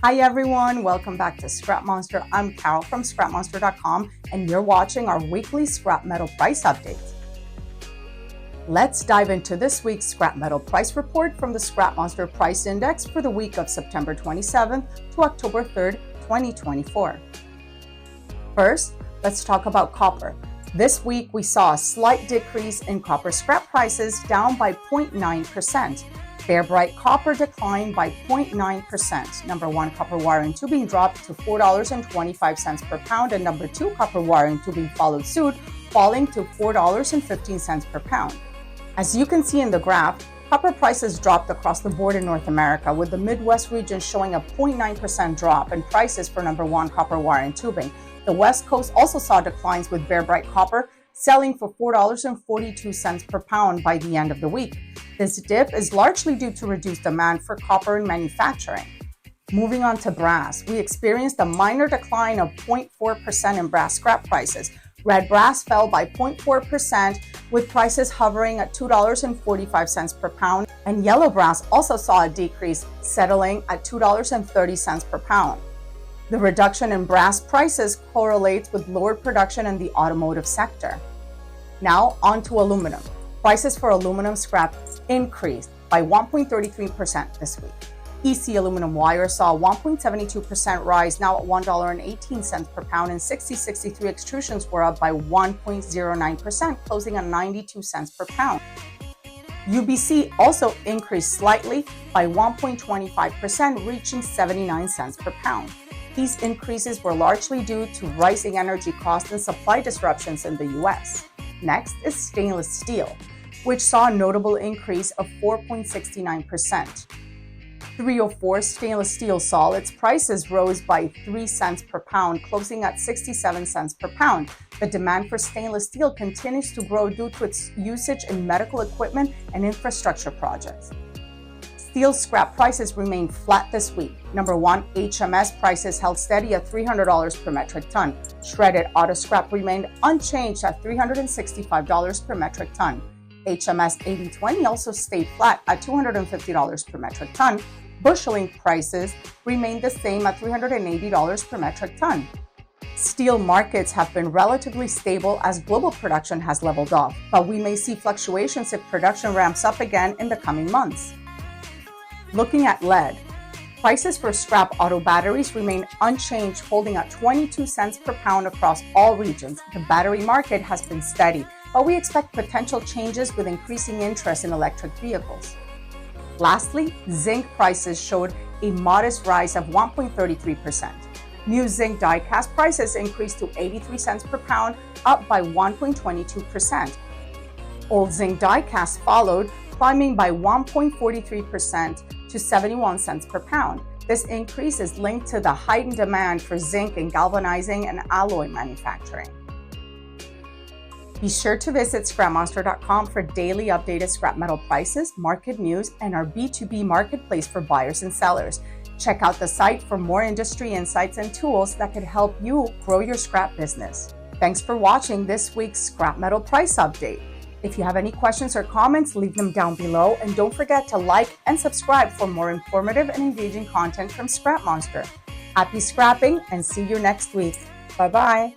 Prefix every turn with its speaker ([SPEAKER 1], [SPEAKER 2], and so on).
[SPEAKER 1] Hi everyone, welcome back to Scrap Monster. I'm Carol from ScrapMonster.com and you're watching our weekly scrap metal price update. Let's dive into this week's scrap metal price report from the ScrapMonster Price Index for the week of September 27th to October 3rd, 2024. First, let's talk about copper. This week, we saw a slight decrease in copper scrap prices, down by 0.9%. Bare bright copper declined by 0.9%. Number 1 copper wire and tubing dropped to $4.25 per pound, and number 2 copper wire and tubing followed suit, falling to $4.15 per pound. As you can see in the graph, copper prices dropped across the board in North America, with the Midwest region showing a 0.9% drop in prices for number 1 copper wire and tubing. The West Coast also saw declines, with bare bright copper selling for $4.42 per pound by the end of the week. This dip is largely due to reduced demand for copper in manufacturing. Moving on to brass, we experienced a minor decline of 0.4% in brass scrap prices. Red brass fell by 0.4%, with prices hovering at $2.45 per pound, and yellow brass also saw a decrease, settling at $2.30 per pound. The reduction in brass prices correlates with lower production in the automotive sector. Now, on to aluminum. Prices for aluminum scrap increased by 1.33% this week. EC aluminum wire saw a 1.72% rise, now at $1.18 per pound, and 6063 extrusions were up by 1.09%, closing at 92 cents per pound. UBC also increased slightly by 1.25%, reaching 79 cents per pound. These increases were largely due to rising energy costs and supply disruptions in the US. Next is stainless steel, which saw a notable increase of 4.69%. 304 stainless steel saw its prices rose by 3 cents per pound, closing at 67 cents per pound. The demand for stainless steel continues to grow due to its usage in medical equipment and infrastructure projects. Steel scrap prices remained flat this week. Number 1 HMS prices held steady at $300 per metric ton. Shredded auto scrap remained unchanged at $365 per metric ton. HMS 8020 also stayed flat at $250 per metric ton. Busheling prices remained the same at $380 per metric ton. Steel markets have been relatively stable as global production has leveled off, but we may see fluctuations if production ramps up again in the coming months. Looking at lead, prices for scrap auto batteries remain unchanged, holding at 22 cents per pound across all regions. The battery market has been steady, but we expect potential changes with increasing interest in electric vehicles. Lastly, zinc prices showed a modest rise of 1.33%. New zinc die-cast prices increased to 83 cents per pound, up by 1.22%. Old zinc die-cast followed, climbing by 1.43% to 71 cents per pound. This increase is linked to the heightened demand for zinc in galvanizing and alloy manufacturing. Be sure to visit ScrapMonster.com for daily updated scrap metal prices, market news, and our B2B marketplace for buyers and sellers. Check out the site for more industry insights and tools that could help you grow your scrap business. Thanks for watching this week's scrap metal price update. If you have any questions or comments, leave them down below, and don't forget to like and subscribe for more informative and engaging content from Scrap Monster. Happy scrapping and see you next week. Bye-bye.